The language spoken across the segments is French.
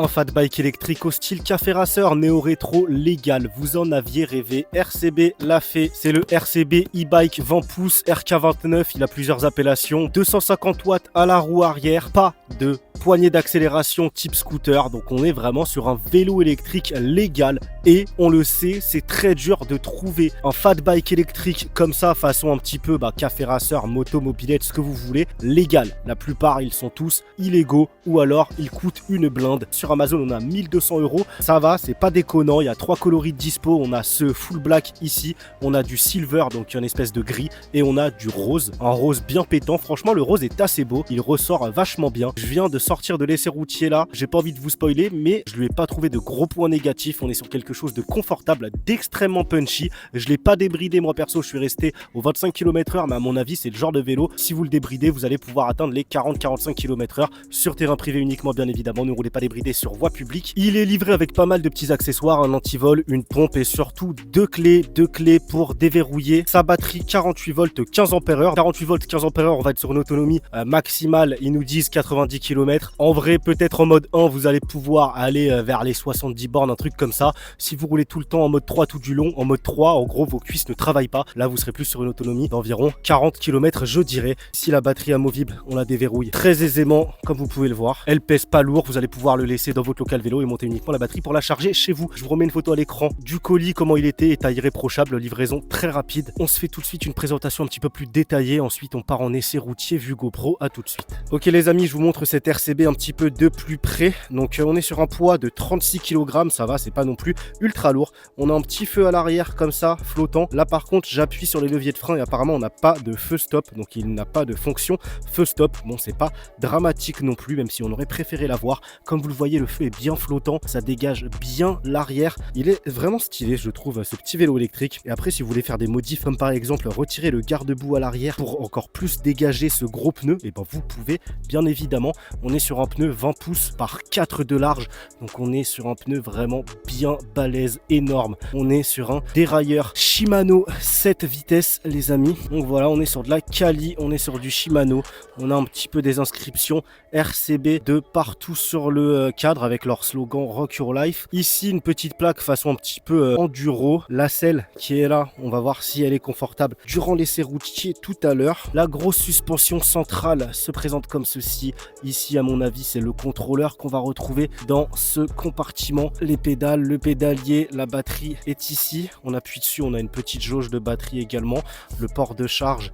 Un fat bike électrique au style café racer néo-rétro légal, vous en aviez rêvé. RCB l'a fait, c'est le RCB e-bike 20 pouces RK29, il a plusieurs appellations. 250 watts à la roue arrière, pas de poignée d'accélération type scooter, donc on est vraiment sur un vélo électrique légal. Et on le sait, c'est très dur de trouver un fat bike électrique comme ça, façon un petit peu café racer, moto, mobilette, ce que vous voulez, légal. La plupart, ils sont tous illégaux ou alors ils coûtent une blinde. Sur Amazon, on a 1200 €. Ça va, c'est pas déconnant. Il y a 3 coloris de dispo. On a ce full black ici, on a du silver, donc une espèce de gris, et on a du rose, un rose bien pétant. Franchement, le rose est assez beau, il ressort vachement bien. Je viens de sortir de l'essai routier là, j'ai pas envie de vous spoiler, mais je lui ai pas trouvé de gros points négatifs. On est sur quelque chose de confortable, d'extrêmement punchy. Je l'ai pas débridé, moi perso, je suis resté aux 25 km/h, mais à mon avis, c'est le genre de vélo, si vous le débridez, vous allez pouvoir atteindre les 40-45 km/h sur terrain privé uniquement, bien évidemment. Ne roulez pas débridé sur voie publique. Il est livré avec pas mal de petits accessoires, un antivol, une pompe et surtout deux clés pour déverrouiller sa batterie. 48 volts 15 ampères-heure. 48 volts 15 ampères-heure, on va être sur une autonomie maximale, ils nous disent 90 km. En vrai, peut-être en mode 1, vous allez pouvoir aller vers les 70 bornes, un truc comme ça. Si vous roulez tout le temps en mode 3 tout du long, en mode 3, en gros, vos cuisses ne travaillent pas. Là, vous serez plus sur une autonomie d'environ 40 km, je dirais. Si la batterie amovible, on la déverrouille très aisément, comme vous pouvez le voir. Elle pèse pas lourd, vous allez pouvoir le laisser dans votre local vélo et monter uniquement la batterie pour la charger chez vous. Je vous remets une photo à l'écran du colis, comment il était, état irréprochable, livraison très rapide. On se fait tout de suite une présentation un petit peu plus détaillée. Ensuite, on part en essai routier vue GoPro. À tout de suite. Ok les amis, je vous montre cette RCB un petit peu de plus près. Donc on est sur un poids de 36 kg, ça va, c'est pas non plus ultra lourd. On a un petit feu à l'arrière comme ça, flottant. Là par contre, j'appuie sur les leviers de frein et apparemment on n'a pas de feu stop, donc il n'a pas de fonction feu stop. Bon, c'est pas dramatique non plus, même si on aurait préféré l'avoir. Comme vous le voyez, le feu est bien flottant, ça dégage bien l'arrière. Il est vraiment stylé, je trouve, ce petit vélo électrique. Et après, si vous voulez faire des modifs, comme par exemple retirer le garde-boue à l'arrière pour encore plus dégager ce gros pneu, et ben vous pouvez, bien évidemment. On est sur un pneu 20 pouces par 4 de large, donc on est sur un pneu vraiment bien balèze, énorme. On est sur un dérailleur Shimano 7 vitesses les amis. Donc voilà, on est sur de la Kali, on est sur du Shimano. On a un petit peu des inscriptions RCB de partout sur le cadre avec leur slogan Rock Your Life. Ici une petite plaque façon un petit peu enduro. La selle qui est là, on va voir si elle est confortable durant l'essai routier tout à l'heure. La grosse suspension centrale se présente comme ceci. Ici à mon avis c'est le contrôleur qu'on va retrouver dans ce compartiment. Les pédales, le pédalier, la batterie est ici. On appuie dessus, on a une petite jauge de batterie également. Le port de charge,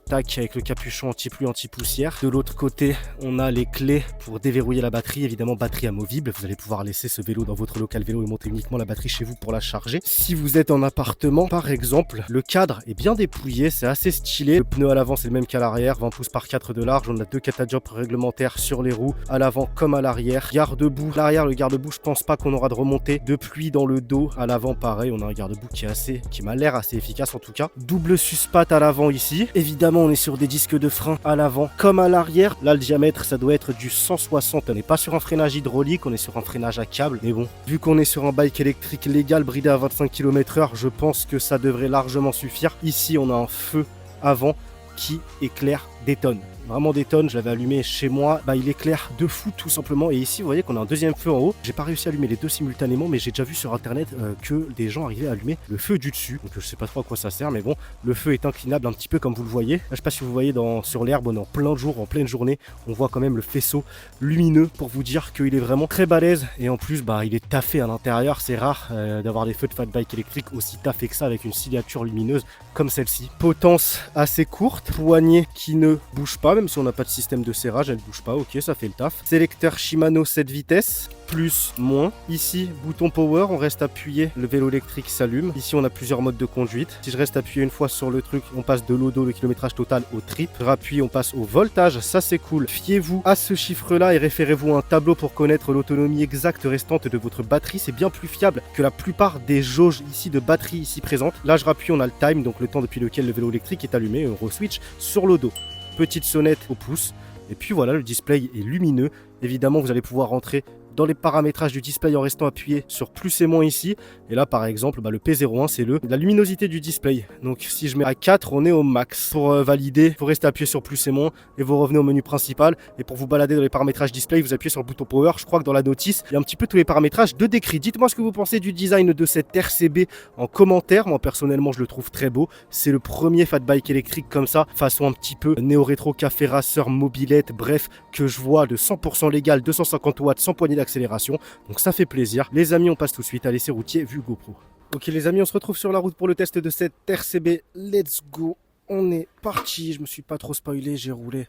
tac, avec le capuchon anti-pluie, anti-poussière. De l'autre côté, on a les clés pour déverrouiller la batterie. Évidemment, batterie amovible. Vous allez pouvoir laisser ce vélo dans votre local vélo et monter uniquement la batterie chez vous pour la charger. Si vous êtes en appartement, par exemple, le cadre est bien dépouillé. C'est assez stylé. Le pneu à l'avant, c'est le même qu'à l'arrière. 20 pouces par 4 de large. On a deux catadiopes réglementaires sur les roues, à l'avant comme à l'arrière. Garde-boue. L'arrière, le garde-boue, je pense pas qu'on aura de remontée de pluie dans le dos. À l'avant, pareil. On a un garde-boue qui m'a l'air assez efficace en tout cas. Double suspat à l'avant ici. Évidemment, on est sur des disques de frein à l'avant comme à l'arrière. Là, le diamètre, ça doit être du 160. On n'est pas sur un freinage hydraulique, on est sur un freinage à câble. Mais bon, vu qu'on est sur un bike électrique légal bridé à 25 km/h, je pense que ça devrait largement suffire. Ici, on a un feu avant qui éclaire des tonnes. Vraiment des tonnes, je l'avais allumé chez moi, il éclaire de fou tout simplement. Et ici vous voyez qu'on a un deuxième feu en haut. J'ai pas réussi à allumer les deux simultanément, mais j'ai déjà vu sur internet que des gens arrivaient à allumer le feu du dessus. Donc je sais pas trop à quoi ça sert, mais bon, le feu est inclinable un petit peu comme vous le voyez. Là, je sais pas si vous voyez sur l'herbe, on est en plein jour, en pleine journée, on voit quand même le faisceau lumineux pour vous dire qu'il est vraiment très balèze. Et en plus il est taffé à l'intérieur. C'est rare d'avoir des feux de fat bike électrique aussi taffés que ça, avec une signature lumineuse comme celle-ci. Potence assez courte, poignée qui ne bouge pas, même si on n'a pas de système de serrage, elle bouge pas, ok, ça fait le taf. Sélecteur Shimano 7 vitesses, plus, moins. Ici, bouton power, on reste appuyé, le vélo électrique s'allume. Ici, on a plusieurs modes de conduite. Si je reste appuyé une fois sur le truc, on passe de l'odo, le kilométrage total, au trip. Je rappuie, on passe au voltage, ça c'est cool. Fiez-vous à ce chiffre-là et référez-vous à un tableau pour connaître l'autonomie exacte restante de votre batterie. C'est bien plus fiable que la plupart des jauges ici de batterie ici présentes. Là, je rappuie, on a le time, donc le temps depuis lequel le vélo électrique est allumé. On re-switch sur l'odo. Petite sonnette au pouce. Et puis voilà, le display est lumineux. Évidemment, vous allez pouvoir rentrer dans les paramétrages du display en restant appuyé sur plus et moins ici. Et là par exemple, le P01 c'est la luminosité du display. Donc si je mets à 4, on est au max. Pour valider, vous restez appuyé sur plus et moins et vous revenez au menu principal. Et pour vous balader dans les paramétrages display, vous appuyez sur le bouton power. Je crois que dans la notice, il y a un petit peu tous les paramétrages de décrit. Dites-moi ce que vous pensez du design de cette RCB en commentaire. Moi personnellement, je le trouve très beau. C'est le premier fat bike électrique comme ça, façon un petit peu néo-rétro, café racer, mobilette, bref, que je vois de 100% légal, 250 watts sans poignée d'accélération. Donc ça fait plaisir. Les amis, on passe tout de suite à l'essai routier vu GoPro. Ok les amis, on se retrouve sur la route pour le test de cette RCB. Let's go. On est parti. Je me suis pas trop spoilé, j'ai roulé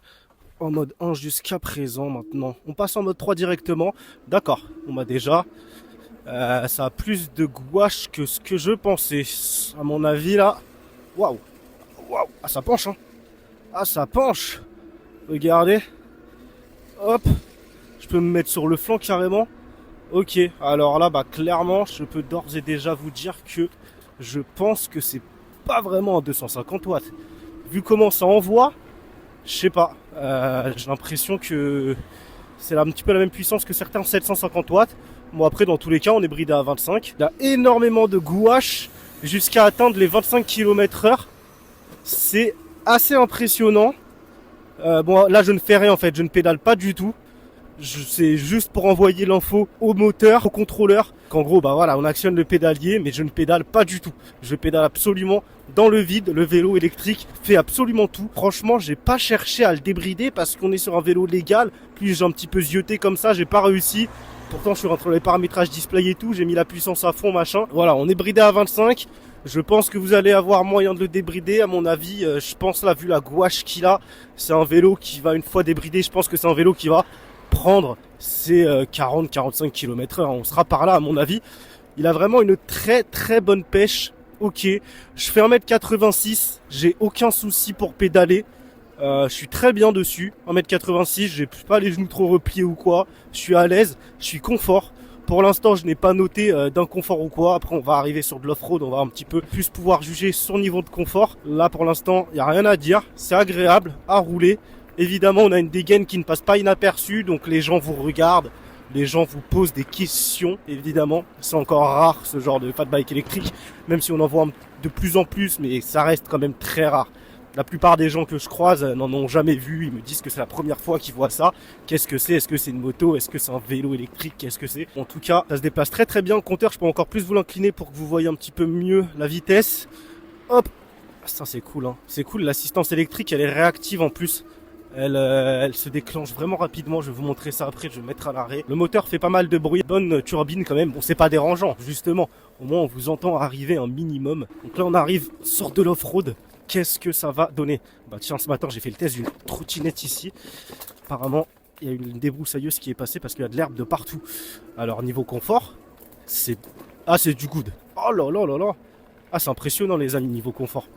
en mode 1 jusqu'à présent. Maintenant, on passe en mode 3 directement. D'accord, on m'a déjà... ça a plus de gouache que ce que je pensais. À mon avis là... Waouh. Waouh. Ah ça penche hein. Ah ça penche. Regardez. Hop. Je peux me mettre sur le flanc carrément. Ok. Alors là clairement je peux d'ores et déjà vous dire que je pense que c'est pas vraiment un 250 watts. Vu comment ça envoie, je sais pas. J'ai l'impression que c'est un petit peu la même puissance que certains 750 watts. Bon après dans tous les cas on est bridé à 25. Il y a énormément de gouache jusqu'à atteindre les 25 km/h. C'est assez impressionnant. Bon là je ne fais rien en fait, je ne pédale pas du tout. C'est juste pour envoyer l'info au moteur, au contrôleur. Qu'en gros voilà, on actionne le pédalier mais je ne pédale pas du tout. Je pédale absolument dans le vide. Le vélo électrique fait absolument tout. Franchement j'ai pas cherché à le débrider parce qu'on est sur un vélo légal. Puis j'ai un petit peu zioté comme ça, j'ai pas réussi. Pourtant je suis rentré dans les paramétrages display et tout, j'ai mis la puissance à fond machin. Voilà, on est bridé à 25. Je pense que vous allez avoir moyen de le débrider. À mon avis, je pense là, vu la gouache qu'il a, c'est un vélo qui va une fois débridé. Je pense que c'est un vélo qui va prendre ses 40-45 km/h. On sera par là à mon avis. Il a vraiment une très très bonne pêche. Ok, je fais 1m86, j'ai aucun souci pour pédaler. Je suis très bien dessus. 1m86, j'ai pas les genoux trop repliés ou quoi. Je suis à l'aise, je suis confort. Pour l'instant, je n'ai pas noté d'inconfort ou quoi. Après, on va arriver sur de l'off-road, on va un petit peu plus pouvoir juger son niveau de confort. Là, pour l'instant, il n'y a rien à dire. C'est agréable à rouler. Évidemment, on a une dégaine qui ne passe pas inaperçue. Donc, les gens vous regardent. Les gens vous posent des questions, évidemment. C'est encore rare, ce genre de fat bike électrique. Même si on en voit de plus en plus, mais ça reste quand même très rare. La plupart des gens que je croise n'en ont jamais vu. Ils me disent que c'est la première fois qu'ils voient ça. Qu'est-ce que c'est? Est-ce que c'est une moto? Est-ce que c'est un vélo électrique? Qu'est-ce que c'est? En tout cas, ça se déplace très très bien. Le compteur, je peux encore plus vous l'incliner pour que vous voyez un petit peu mieux la vitesse. Hop. Ça c'est cool hein. C'est cool, l'assistance électrique elle est réactive en plus. Elle se déclenche vraiment rapidement. Je vais vous montrer ça après, je vais mettre à l'arrêt. Le moteur fait pas mal de bruit, bonne turbine quand même. Bon, c'est pas dérangeant, justement. Au moins on vous entend arriver un minimum. Donc là on arrive sur de l'off-road. Qu'est-ce que ça va donner? Tiens, ce matin j'ai fait le test d'une trottinette ici. Apparemment il y a une débroussailleuse qui est passée parce qu'il y a de l'herbe de partout. Alors niveau confort, c'est du good. Oh là là là là. Ah c'est impressionnant les amis niveau confort.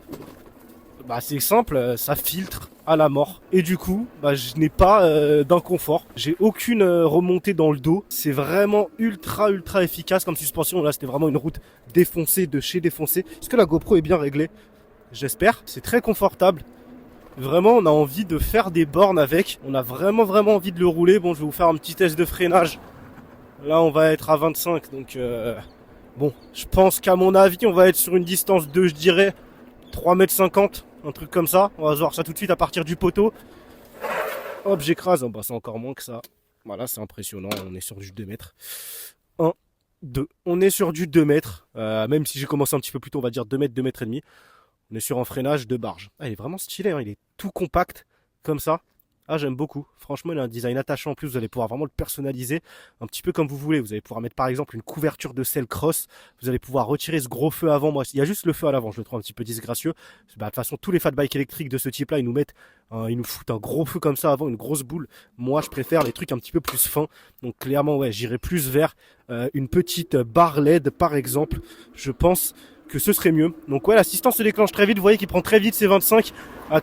C'est simple, ça filtre à la mort. Et du coup, je n'ai pas d'inconfort. J'ai aucune remontée dans le dos. C'est vraiment ultra efficace comme suspension. Là c'était vraiment une route défoncée de chez défoncée. Est-ce que la GoPro est bien réglée? J'espère. C'est très confortable. Vraiment, on a envie de faire des bornes avec. On a vraiment envie de le rouler. Bon, je vais vous faire un petit test de freinage. Là, on va être à 25. Donc, bon, je pense qu'à mon avis, on va être sur une distance de, je dirais, 3,50 m. Un truc comme ça. On va voir ça tout de suite à partir du poteau. Hop, j'écrase. C'est encore moins que ça. Voilà, c'est impressionnant. On est sur du 2 mètres. 1, 2. On est sur du 2 mètres. Même si j'ai commencé un petit peu plus tôt, on va dire 2 mètres, 2 mètres et demi. On est sur un freinage de barge. Il est vraiment stylé, hein. Il est tout compact, comme ça. J'aime beaucoup. Franchement, il a un design attachant en plus. Vous allez pouvoir vraiment le personnaliser un petit peu comme vous voulez. Vous allez pouvoir mettre par exemple une couverture de selle cross. Vous allez pouvoir retirer ce gros feu avant. Moi, il y a juste le feu à l'avant. Je le trouve un petit peu disgracieux. De toute façon, tous les fat bikes électriques de ce type-là, ils nous foutent un gros feu comme ça avant, une grosse boule. Moi, je préfère les trucs un petit peu plus fins. Donc clairement, ouais, j'irai plus vers une petite barre LED par exemple. Je pense que ce serait mieux. Donc ouais, l'assistance se déclenche très vite. Vous voyez qu'il prend très vite ses 25.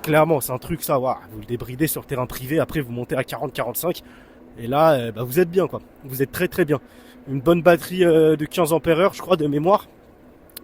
Clairement, c'est un truc ça. Wow. Vous le débridez sur terrain privé. Après, vous montez à 40-45. Et là, vous êtes bien quoi. Vous êtes très bien. Une bonne batterie de 15 Ah, je crois, de mémoire.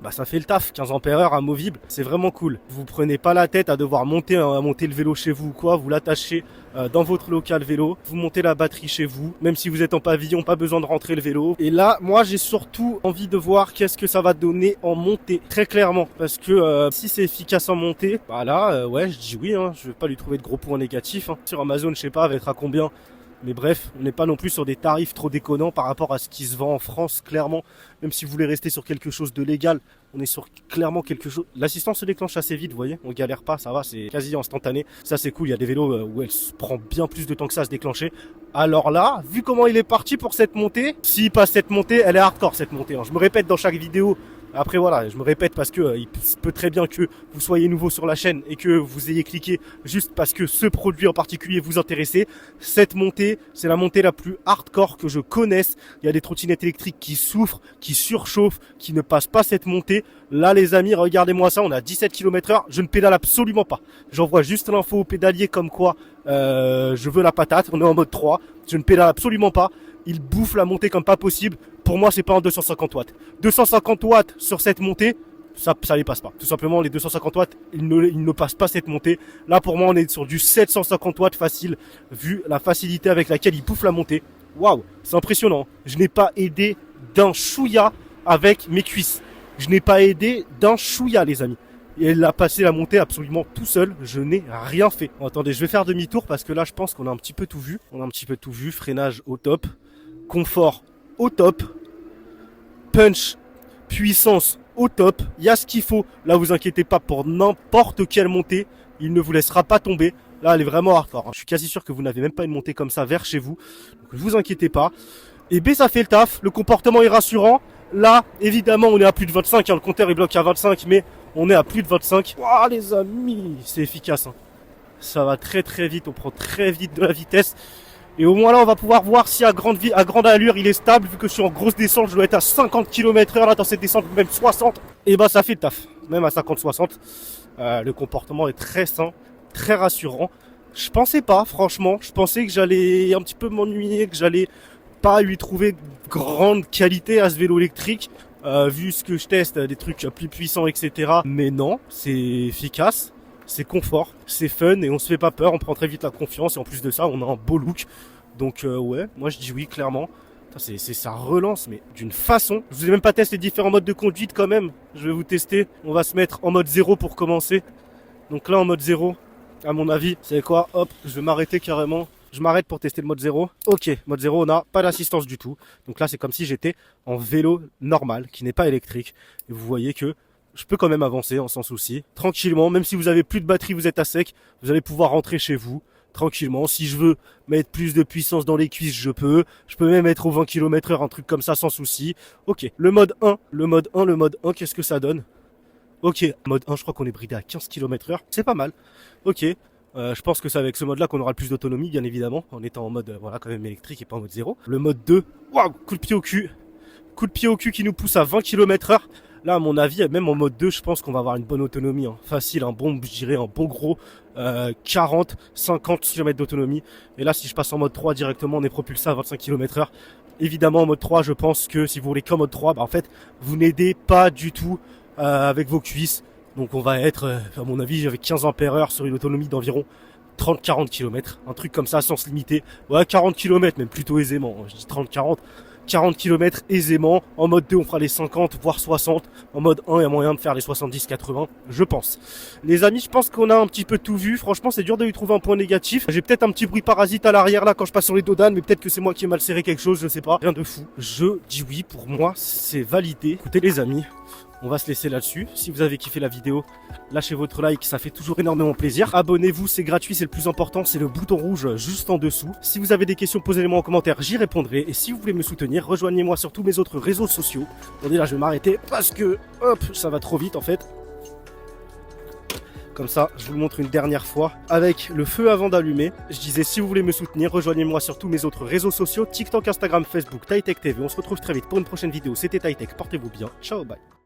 bah ça fait le taf. 15 ampères amovible, c'est vraiment cool. Vous prenez pas la tête à devoir monter le vélo chez vous ou quoi, vous l'attachez dans votre local vélo, vous montez la batterie chez vous, même si vous êtes en pavillon, pas besoin de rentrer le vélo. Et là, moi j'ai surtout envie de voir qu'est-ce que ça va donner en montée, très clairement, parce que si c'est efficace en montée, bah là, ouais, je dis oui, hein, je vais pas lui trouver de gros points négatifs. Hein. Sur Amazon, je sais pas, elle va être à combien. Mais bref, on n'est pas non plus sur des tarifs trop déconnants par rapport à ce qui se vend en France, clairement. Même si vous voulez rester sur quelque chose de légal, on est sur clairement quelque chose... L'assistance se déclenche assez vite, vous voyez, on galère pas, ça va, c'est quasi instantané. Ça c'est cool, il y a des vélos où elle se prend bien plus de temps que ça à se déclencher. Alors là, vu comment il est parti pour cette montée, s'il passe cette montée, elle est hardcore cette montée. Hein. Je me répète dans chaque vidéo. Après voilà, je me répète parce que il peut très bien que vous soyez nouveau sur la chaîne et que vous ayez cliqué juste parce que ce produit en particulier vous intéressait. Cette montée, c'est la montée la plus hardcore que je connaisse. Il y a des trottinettes électriques qui souffrent, qui surchauffent, qui ne passent pas cette montée. Là les amis, regardez-moi ça, on a 17 km/h, je ne pédale absolument pas. J'envoie juste l'info au pédalier comme quoi je veux la patate, on est en mode 3, je ne pédale absolument pas. Il bouffe la montée comme pas possible. Pour moi, c'est pas en 250 watts. 250 watts sur cette montée, ça les passe pas. Tout simplement, les 250 watts, ils ne passent pas cette montée. Là, pour moi, on est sur du 750 watts facile, vu la facilité avec laquelle il bouffe la montée. Waouh, c'est impressionnant. Je n'ai pas aidé d'un chouïa avec mes cuisses. Je n'ai pas aidé d'un chouïa, les amis. Et elle a passé la montée absolument tout seul. Je n'ai rien fait. Bon, attendez, je vais faire demi-tour parce que là, je pense qu'on a un petit peu tout vu. On a un petit peu tout vu. Freinage au top. Confort au top. Punch, puissance au top. Il y a ce qu'il faut. Là, vous inquiétez pas pour n'importe quelle montée. Il ne vous laissera pas tomber. Là, elle est vraiment hardcore. Je suis quasi sûr que vous n'avez même pas une montée comme ça vers chez vous. Donc, ne vous inquiétez pas. Et B, ça fait le taf. Le comportement est rassurant. Là, évidemment, on est à plus de 25. Hein. Le compteur est bloqué à 25, mais on est à plus de 25. Waouh, les amis, c'est efficace. Hein. Ça va très très vite. On prend très vite de la vitesse. Et au moins là, on va pouvoir voir si à grande allure, il est stable. Vu que je suis en grosse descente, je dois être à 50 km/h. Là, dans cette descente, même 60. Et bah, ça fait le taf. Même à 50-60. Le comportement est très sain, très rassurant. Je pensais pas, franchement. Je pensais que j'allais un petit peu m'ennuyer, que j'allais pas lui trouver grande qualité à ce vélo électrique. Vu ce que je teste, des trucs plus puissants, etc. Mais non, c'est efficace. C'est confort, c'est fun et on se fait pas peur, on prend très vite la confiance et en plus de ça on a un beau look. Donc ouais, moi je dis oui clairement. Ça relance mais d'une façon. Je vous ai même pas testé les différents modes de conduite quand même. Je vais vous tester. On va se mettre en mode 0 pour commencer. Donc là en mode 0, à mon avis, c'est quoi? Hop, je vais m'arrêter carrément. Je m'arrête pour tester le mode 0. Ok, mode 0, on n'a pas d'assistance du tout. Donc là c'est comme si j'étais en vélo normal, qui n'est pas électrique. Et vous voyez que je peux quand même avancer sans souci, tranquillement, même si vous avez plus de batterie, vous êtes à sec, vous allez pouvoir rentrer chez vous, tranquillement. Si je veux mettre plus de puissance dans les cuisses, je peux même être au 20 km/h, un truc comme ça sans souci. Ok, le mode 1, qu'est-ce que ça donne? Ok, mode 1, je crois qu'on est bridé à 15 km/h, c'est pas mal. Ok, je pense que c'est avec ce mode-là qu'on aura le plus d'autonomie, bien évidemment, en étant en mode, voilà, quand même électrique et pas en mode 0. Le mode 2, waouh, coup de pied au cul. Coup de pied au cul qui nous pousse à 20 km/h. Là, à mon avis, même en mode 2, je pense qu'on va avoir une bonne autonomie. Hein. Facile, je dirais un bon gros 40-50 km d'autonomie. Et là, si je passe en mode 3 directement, on est propulsé à 25 km/h. Évidemment, en mode 3, je pense que si vous voulez qu'en mode 3, bah, en fait, vous n'aidez pas du tout avec vos cuisses. Donc, on va être, à mon avis, avec 15 ampères-heure sur une autonomie d'environ 30-40 km. Un truc comme ça, sans se limiter. Ouais, 40 km, même plutôt aisément. Hein. Je dis 30-40. 40 km aisément. En mode 2, on fera les 50, voire 60. En mode 1, il y a moyen de faire les 70-80, je pense. Les amis, je pense qu'on a un petit peu tout vu. Franchement, c'est dur de lui trouver un point négatif. J'ai peut-être un petit bruit parasite à l'arrière là quand je passe sur les dodanes, mais peut-être que c'est moi qui ai mal serré quelque chose, je sais pas. Rien de fou. Je dis oui, pour moi, c'est validé. Écoutez les amis, on va se laisser là-dessus. Si vous avez kiffé la vidéo, lâchez votre like, ça fait toujours énormément plaisir. Abonnez-vous, c'est gratuit, c'est le plus important, c'est le bouton rouge juste en dessous. Si vous avez des questions, posez-les-moi en commentaire, j'y répondrai. Et si vous voulez me soutenir, rejoignez-moi sur tous mes autres réseaux sociaux. Attendez, là je vais m'arrêter parce que, hop, ça va trop vite en fait. Comme ça, je vous le montre une dernière fois avec le feu avant d'allumer. Je disais, si vous voulez me soutenir, rejoignez-moi sur tous mes autres réseaux sociaux, TikTok, Instagram, Facebook, TiTech TV. On se retrouve très vite pour une prochaine vidéo. C'était TiTech, portez-vous bien. Ciao, bye.